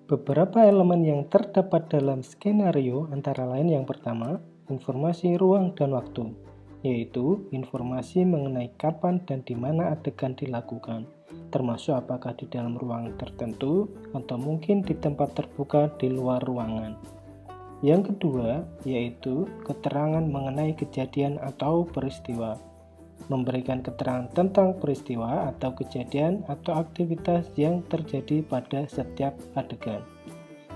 Beberapa elemen yang terdapat dalam skenario antara lain yang pertama, informasi ruang dan waktu, yaitu informasi mengenai kapan dan di mana adegan dilakukan, termasuk apakah di dalam ruang tertentu atau mungkin di tempat terbuka di luar ruangan. Yang kedua, yaitu keterangan mengenai kejadian atau peristiwa, memberikan keterangan tentang peristiwa atau kejadian atau aktivitas yang terjadi pada setiap adegan.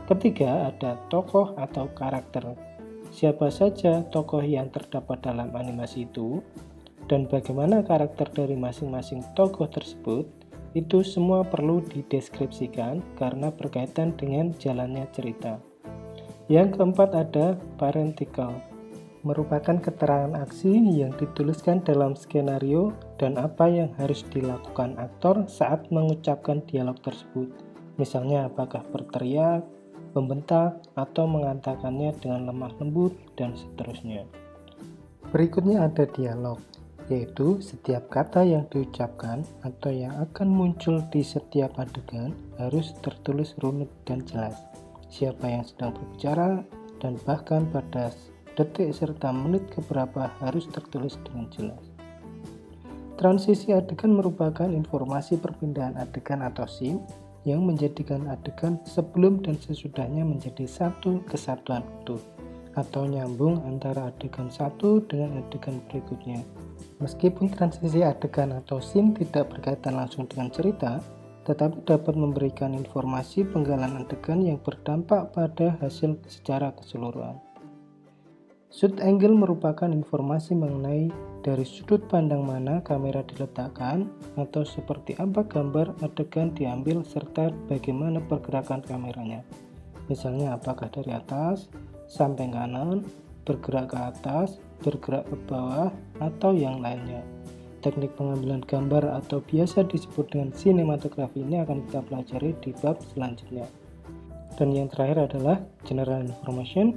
Ketiga, ada tokoh atau karakter. Siapa saja tokoh yang terdapat dalam animasi itu, dan bagaimana karakter dari masing-masing tokoh tersebut, itu semua perlu dideskripsikan karena berkaitan dengan jalannya cerita. Yang keempat ada parenthetical, merupakan keterangan aksi yang dituliskan dalam skenario dan apa yang harus dilakukan aktor saat mengucapkan dialog tersebut. Misalnya apakah berteriak, membentak, atau mengatakannya dengan lemah lembut, dan seterusnya. Berikutnya ada dialog, yaitu setiap kata yang diucapkan atau yang akan muncul di setiap adegan harus tertulis runut dan jelas. Siapa yang sedang berbicara, dan bahkan pada detik serta menit keberapa harus tertulis dengan jelas. Transisi adegan merupakan informasi perpindahan adegan atau scene yang menjadikan adegan sebelum dan sesudahnya menjadi satu kesatuan utuh atau nyambung antara adegan satu dengan adegan berikutnya. Meskipun transisi adegan atau scene tidak berkaitan langsung dengan cerita, tetapi dapat memberikan informasi penggalan adegan yang berdampak pada hasil secara keseluruhan. Shoot angle merupakan informasi mengenai dari sudut pandang mana kamera diletakkan atau seperti apa gambar adegan diambil serta bagaimana pergerakan kameranya. Misalnya apakah dari atas, samping kanan, bergerak ke atas, bergerak ke bawah, atau yang lainnya. Teknik pengambilan gambar atau biasa disebut dengan sinematografi ini akan kita pelajari di bab selanjutnya. Dan yang terakhir adalah general information,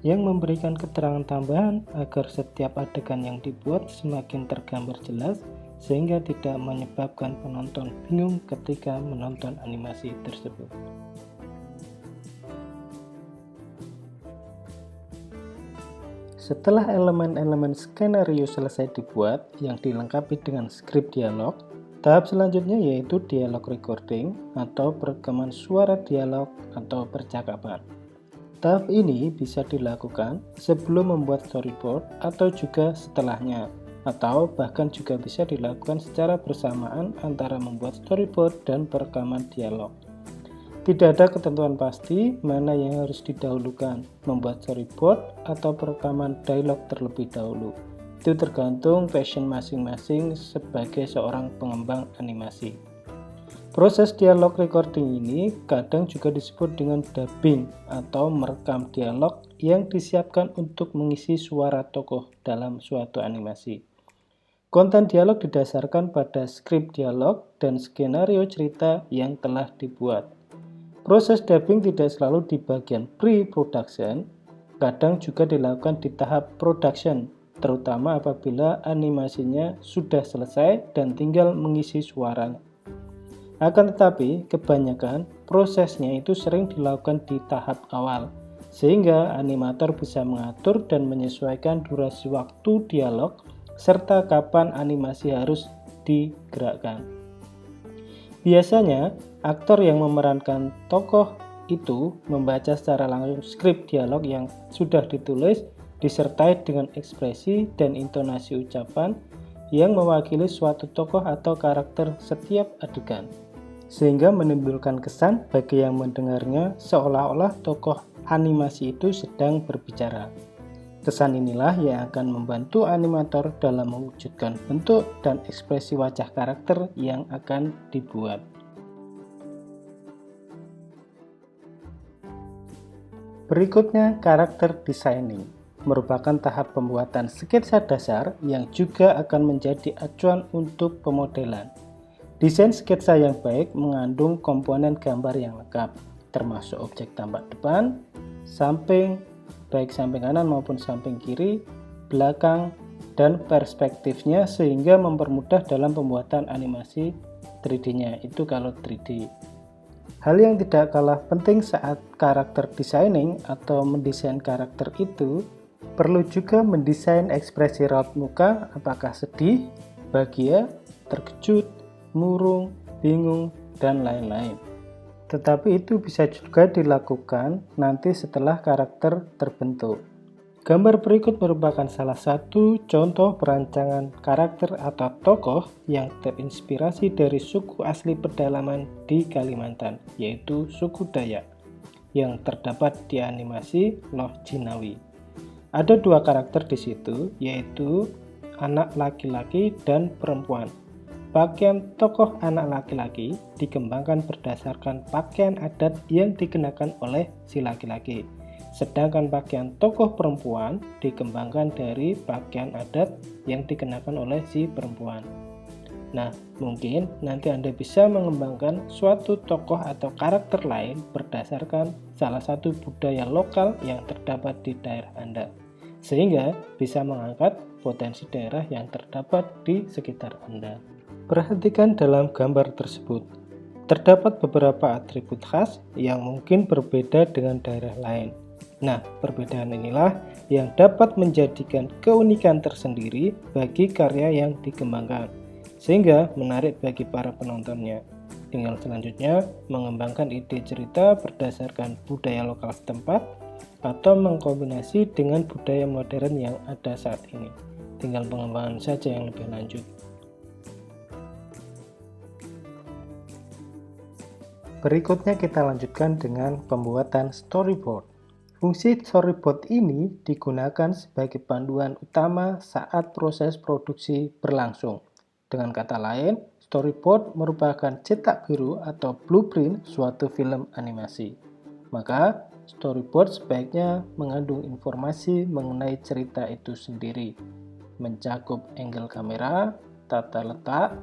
yang memberikan keterangan tambahan agar setiap adegan yang dibuat semakin tergambar jelas sehingga tidak menyebabkan penonton bingung ketika menonton animasi tersebut. Setelah elemen-elemen skenario selesai dibuat yang dilengkapi dengan skrip dialog, tahap selanjutnya yaitu dialog recording atau perekaman suara dialog atau percakapan. Tahap ini bisa dilakukan sebelum membuat storyboard atau juga setelahnya, atau bahkan juga bisa dilakukan secara bersamaan antara membuat storyboard dan perekaman dialog. Tidak ada ketentuan pasti mana yang harus didahulukan, membuat storyboard atau perekaman dialog terlebih dahulu. Itu tergantung passion masing-masing sebagai seorang pengembang animasi. Proses dialog recording ini kadang juga disebut dengan dubbing atau merekam dialog yang disiapkan untuk mengisi suara tokoh dalam suatu animasi. Konten dialog didasarkan pada skrip dialog dan skenario cerita yang telah dibuat. Proses dubbing tidak selalu di bagian pre-production, kadang juga dilakukan di tahap production, terutama apabila animasinya sudah selesai dan tinggal mengisi suaranya. Akan tetapi, kebanyakan prosesnya itu sering dilakukan di tahap awal, sehingga animator bisa mengatur dan menyesuaikan durasi waktu dialog, serta kapan animasi harus digerakkan. Biasanya, aktor yang memerankan tokoh itu membaca secara langsung skrip dialog yang sudah ditulis, disertai dengan ekspresi dan intonasi ucapan yang mewakili suatu tokoh atau karakter setiap adegan, sehingga menimbulkan kesan bagi yang mendengarnya seolah-olah tokoh animasi itu sedang berbicara. Kesan inilah yang akan membantu animator dalam mewujudkan bentuk dan ekspresi wajah karakter yang akan dibuat. Berikutnya, karakter designing merupakan tahap pembuatan sketsa dasar yang juga akan menjadi acuan untuk pemodelan. Desain sketsa yang baik mengandung komponen gambar yang lengkap, termasuk objek tampak depan, samping, baik samping kanan maupun samping kiri, belakang, dan perspektifnya sehingga mempermudah dalam pembuatan animasi 3D-nya, itu kalau 3D. Hal yang tidak kalah penting saat karakter designing atau mendesain karakter itu, perlu juga mendesain ekspresi raut muka, apakah sedih, bahagia, terkejut, murung, bingung, dan lain-lain. Tetapi itu bisa juga dilakukan nanti setelah karakter terbentuk. Gambar berikut merupakan salah satu contoh perancangan karakter atau tokoh yang terinspirasi dari suku asli pedalaman di Kalimantan, yaitu suku Dayak, yang terdapat di animasi Loh Jinawi. Ada dua karakter di situ, yaitu anak laki-laki dan perempuan. Pakaian tokoh anak laki-laki dikembangkan berdasarkan pakaian adat yang dikenakan oleh si laki-laki. Sedangkan pakaian tokoh perempuan dikembangkan dari pakaian adat yang dikenakan oleh si perempuan. Nah, mungkin nanti Anda bisa mengembangkan suatu tokoh atau karakter lain berdasarkan salah satu budaya lokal yang terdapat di daerah Anda, sehingga bisa mengangkat potensi daerah yang terdapat di sekitar Anda. Perhatikan dalam gambar tersebut, terdapat beberapa atribut khas yang mungkin berbeda dengan daerah lain. Nah, perbedaan inilah yang dapat menjadikan keunikan tersendiri bagi karya yang dikembangkan, sehingga menarik bagi para penontonnya. Tinggal selanjutnya mengembangkan ide cerita berdasarkan budaya lokal setempat atau mengkombinasi dengan budaya modern yang ada saat ini. Tinggal pengembangan saja yang lebih lanjut. Berikutnya kita lanjutkan dengan pembuatan storyboard. Fungsi storyboard ini digunakan sebagai panduan utama saat proses produksi berlangsung. Dengan kata lain, storyboard merupakan cetak biru atau blueprint suatu film animasi. Maka, storyboard sebaiknya mengandung informasi mengenai cerita itu sendiri, mencakup angle kamera, tata letak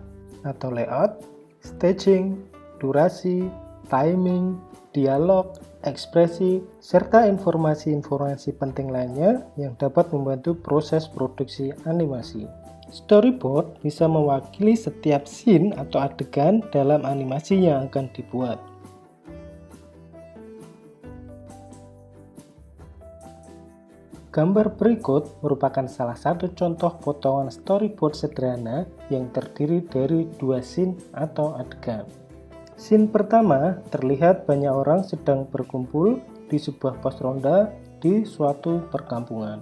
atau layout, staging, durasi, timing, dialog, ekspresi, serta informasi-informasi penting lainnya yang dapat membantu proses produksi animasi. Storyboard bisa mewakili setiap scene atau adegan dalam animasi yang akan dibuat. Gambar berikut merupakan salah satu contoh potongan storyboard sederhana yang terdiri dari dua scene atau adegan. Scene pertama terlihat banyak orang sedang berkumpul di sebuah pos ronda di suatu perkampungan.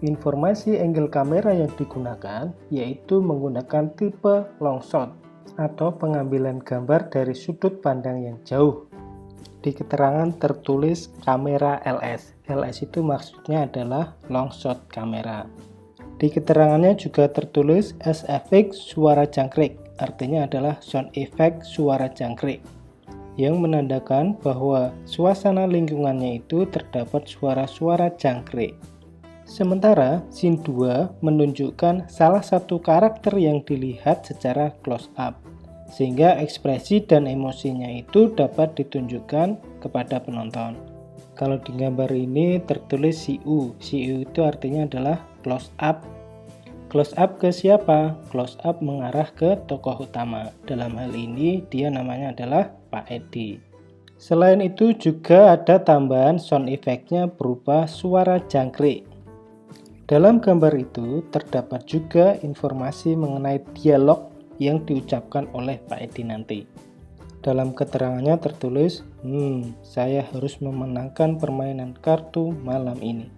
Informasi angle kamera yang digunakan yaitu menggunakan tipe long shot atau pengambilan gambar dari sudut pandang yang jauh. Di keterangan tertulis kamera LS. LS itu maksudnya adalah long shot kamera. Di keterangannya juga tertulis SFX suara jangkrik. Artinya adalah sound effect suara jangkrik, yang menandakan bahwa suasana lingkungannya itu terdapat suara-suara jangkrik. Sementara scene 2 menunjukkan salah satu karakter yang dilihat secara close up, sehingga ekspresi dan emosinya itu dapat ditunjukkan kepada penonton. Kalau di gambar ini tertulis CU. CU itu artinya adalah close up. Close up ke siapa? Close up mengarah ke tokoh utama. Dalam hal ini dia namanya adalah Pak Edi. Selain itu juga ada tambahan sound effect-nya berupa suara jangkrik. Dalam gambar itu terdapat juga informasi mengenai dialog yang diucapkan oleh Pak Edi nanti. Dalam keterangannya tertulis, saya harus memenangkan permainan kartu malam ini.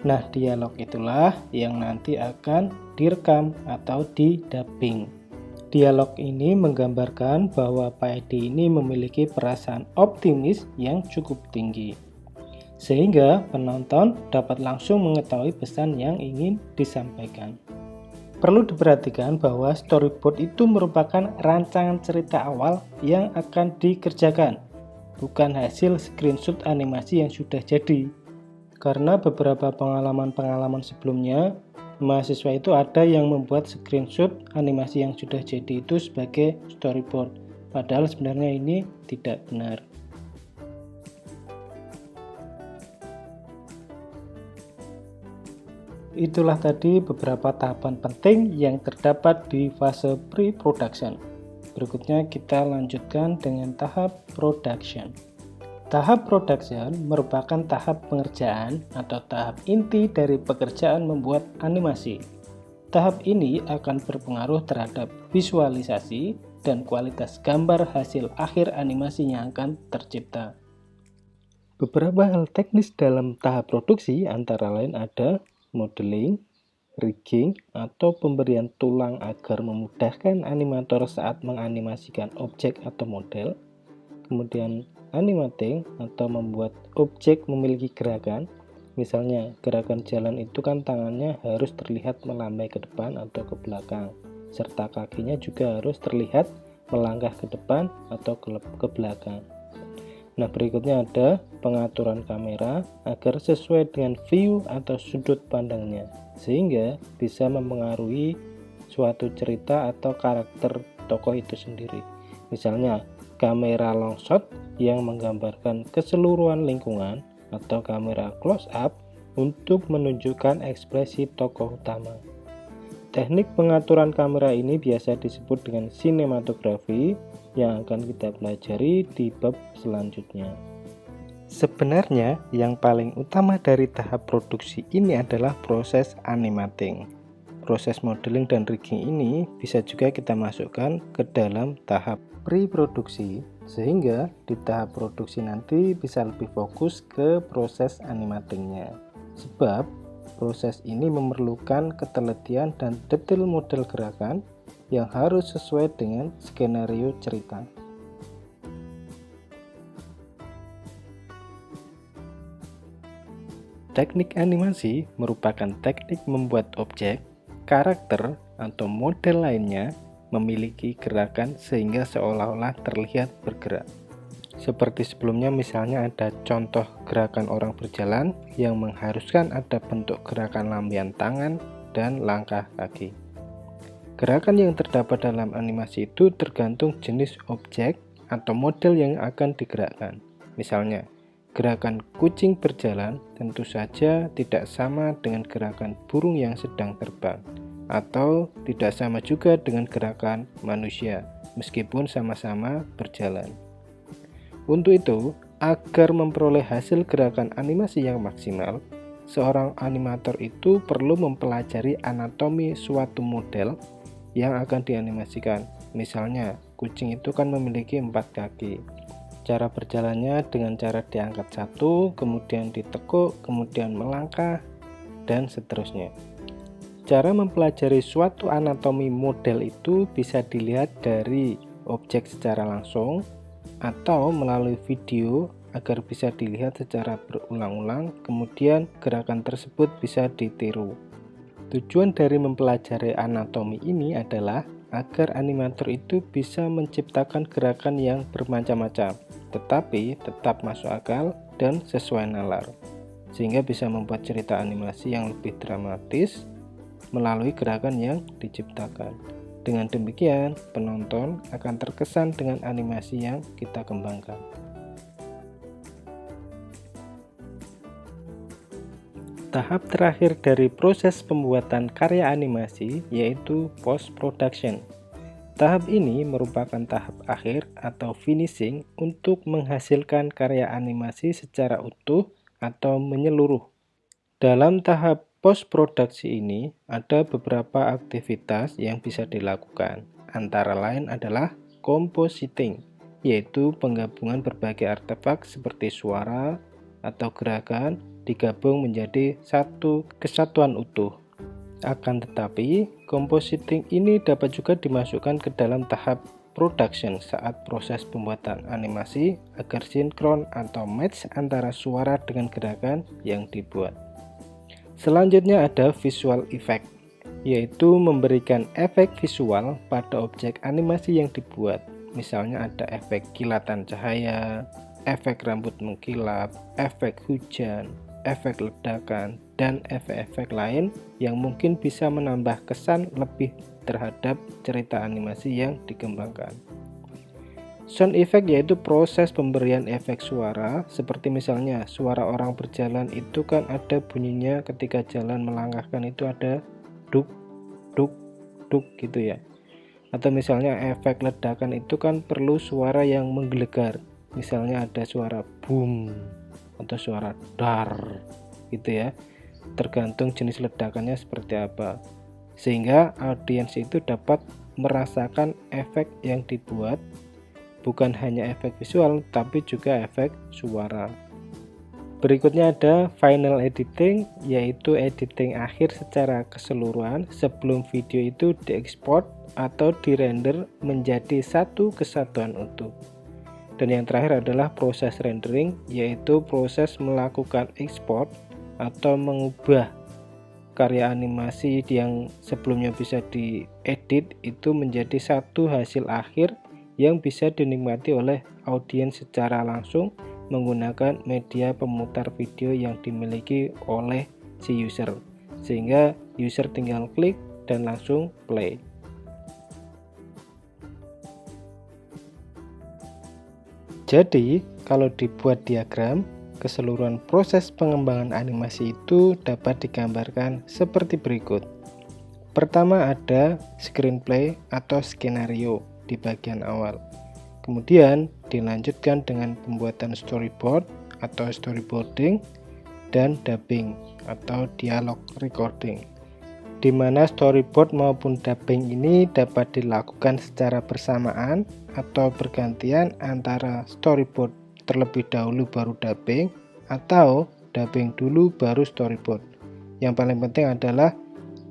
Nah, dialog itulah yang nanti akan direkam atau didubbing. Dialog ini menggambarkan bahwa Pak Edi ini memiliki perasaan optimis yang cukup tinggi, sehingga penonton dapat langsung mengetahui pesan yang ingin disampaikan. Perlu diperhatikan bahwa storyboard itu merupakan rancangan cerita awal yang akan dikerjakan, bukan hasil screenshot animasi yang sudah jadi. Karena beberapa pengalaman sebelumnya, mahasiswa itu ada yang membuat screenshot animasi yang sudah jadi itu sebagai storyboard. Padahal sebenarnya ini tidak benar. Itulah tadi beberapa tahapan penting yang terdapat di fase pre-production. Berikutnya kita lanjutkan dengan tahap production. Tahap production merupakan tahap pengerjaan atau tahap inti dari pekerjaan membuat animasi. Tahap ini akan berpengaruh terhadap visualisasi dan kualitas gambar hasil akhir animasi yang akan tercipta. Beberapa hal teknis dalam tahap produksi antara lain ada modeling, rigging, atau pemberian tulang agar memudahkan animator saat menganimasikan objek atau model. Kemudian animating atau membuat objek memiliki gerakan. Misalnya gerakan jalan itu kan tangannya harus terlihat melambai ke depan atau ke belakang, serta kakinya juga harus terlihat melangkah ke depan atau ke belakang. Nah, berikutnya ada pengaturan kamera agar sesuai dengan view atau sudut pandangnya, sehingga bisa mempengaruhi suatu cerita atau karakter tokoh itu sendiri. Misalnya, kamera long shot yang menggambarkan keseluruhan lingkungan atau kamera close up untuk menunjukkan ekspresi tokoh utama. Teknik pengaturan kamera ini biasa disebut dengan sinematografi yang akan kita pelajari di bab selanjutnya. Sebenarnya yang paling utama dari tahap produksi ini adalah proses animating. Proses modeling dan rigging ini bisa juga kita masukkan ke dalam tahap pre-produksi, sehingga di tahap produksi nanti bisa lebih fokus ke proses animatingnya. Sebab proses ini memerlukan ketelitian dan detail model gerakan yang harus sesuai dengan skenario cerita. Teknik animasi merupakan teknik membuat objek, karakter, atau model lainnya memiliki gerakan sehingga seolah-olah terlihat bergerak. Seperti sebelumnya, misalnya ada contoh gerakan orang berjalan yang mengharuskan ada bentuk gerakan lambaian tangan dan langkah kaki. Gerakan yang terdapat dalam animasi itu tergantung jenis objek atau model yang akan digerakkan. Misalnya, gerakan kucing berjalan tentu saja tidak sama dengan gerakan burung yang sedang terbang, atau tidak sama juga dengan gerakan manusia, meskipun sama-sama berjalan. Untuk itu, agar memperoleh hasil gerakan animasi yang maksimal, seorang animator itu perlu mempelajari anatomi suatu model yang akan dianimasikan. Misalnya, kucing itu kan memiliki 4 kaki. Cara berjalannya dengan cara diangkat satu, kemudian ditekuk, kemudian melangkah, dan seterusnya. Cara mempelajari suatu anatomi model itu bisa dilihat dari objek secara langsung atau melalui video agar bisa dilihat secara berulang-ulang, kemudian gerakan tersebut bisa ditiru. Tujuan dari mempelajari anatomi ini adalah agar animator itu bisa menciptakan gerakan yang bermacam-macam, tetapi tetap masuk akal dan sesuai nalar, sehingga bisa membuat cerita animasi yang lebih dramatis melalui gerakan yang diciptakan. Dengan demikian, penonton akan terkesan dengan animasi yang kita kembangkan. Tahap terakhir dari proses pembuatan karya animasi yaitu post-production. Tahap ini merupakan tahap akhir atau finishing untuk menghasilkan karya animasi secara utuh atau menyeluruh. Dalam tahap post-produksi ini ada beberapa aktivitas yang bisa dilakukan. Antara lain adalah compositing, yaitu penggabungan berbagai artefak seperti suara atau gerakan digabung menjadi satu kesatuan utuh. Akan tetapi, compositing ini dapat juga dimasukkan ke dalam tahap production saat proses pembuatan animasi agar sinkron atau match antara suara dengan gerakan yang dibuat. Selanjutnya ada visual effect, yaitu memberikan efek visual pada objek animasi yang dibuat. Misalnya ada efek kilatan cahaya, efek rambut mengkilap, efek hujan, efek ledakan, dan efek-efek lain yang mungkin bisa menambah kesan lebih terhadap cerita animasi yang dikembangkan. Sound effect yaitu proses pemberian efek suara, seperti misalnya suara orang berjalan itu kan ada bunyinya ketika jalan melangkahkan itu ada duk, duk, duk gitu ya. Atau misalnya efek ledakan itu kan perlu suara yang menggelegar. Misalnya ada suara boom atau suara dar gitu ya. Tergantung jenis ledakannya seperti apa. Sehingga audiens itu dapat merasakan efek yang dibuat, bukan hanya efek visual tapi juga efek suara. Berikutnya ada final editing, yaitu editing akhir secara keseluruhan sebelum video itu diekspor atau dirender menjadi satu kesatuan utuh. Dan yang terakhir adalah proses rendering, yaitu proses melakukan ekspor atau mengubah karya animasi yang sebelumnya bisa diedit itu menjadi satu hasil akhir yang bisa dinikmati oleh audiens secara langsung menggunakan media pemutar video yang dimiliki oleh si user, sehingga user tinggal klik dan langsung play. Jadi kalau dibuat diagram, keseluruhan proses pengembangan animasi itu dapat digambarkan seperti berikut. Pertama ada screenplay atau skenario di bagian awal. Kemudian dilanjutkan dengan pembuatan storyboard atau storyboarding dan dubbing atau dialog recording, di mana storyboard maupun dubbing ini dapat dilakukan secara bersamaan atau bergantian antara storyboard terlebih dahulu baru dubbing atau dubbing dulu baru storyboard. Yang paling penting adalah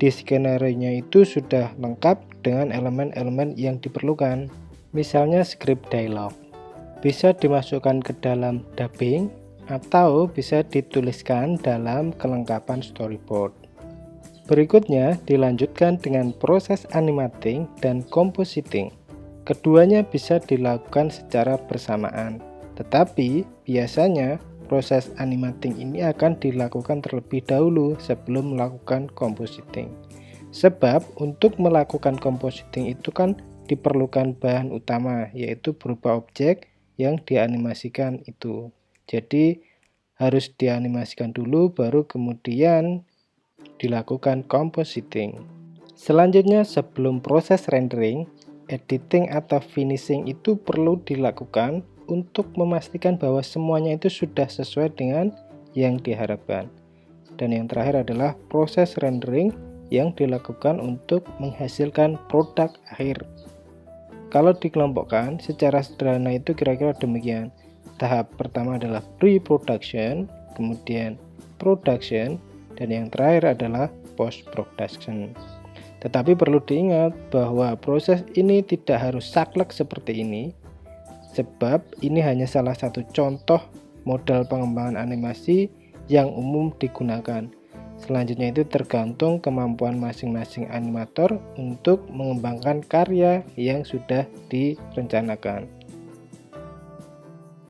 di skenario-nya itu sudah lengkap dengan elemen-elemen yang diperlukan. Misalnya script dialog bisa dimasukkan ke dalam dubbing atau bisa dituliskan dalam kelengkapan storyboard. Berikutnya dilanjutkan dengan proses animating dan compositing. Keduanya bisa dilakukan secara bersamaan, tetapi biasanya proses animating ini akan dilakukan terlebih dahulu sebelum melakukan compositing. Sebab untuk melakukan compositing itu kan diperlukan bahan utama, yaitu berupa objek yang dianimasikan itu. Jadi harus dianimasikan dulu baru kemudian dilakukan compositing. Selanjutnya sebelum proses rendering, editing atau finishing itu perlu dilakukan untuk memastikan bahwa semuanya itu sudah sesuai dengan yang diharapkan. Dan yang terakhir adalah proses rendering yang dilakukan untuk menghasilkan produk akhir. Kalau dikelompokkan secara sederhana itu kira-kira demikian. Tahap pertama adalah pre-production, kemudian production, dan yang terakhir adalah post-production. Tetapi perlu diingat bahwa proses ini tidak harus saklek seperti ini, sebab ini hanya salah satu contoh modal pengembangan animasi yang umum digunakan. Selanjutnya itu tergantung kemampuan masing-masing animator untuk mengembangkan karya yang sudah direncanakan.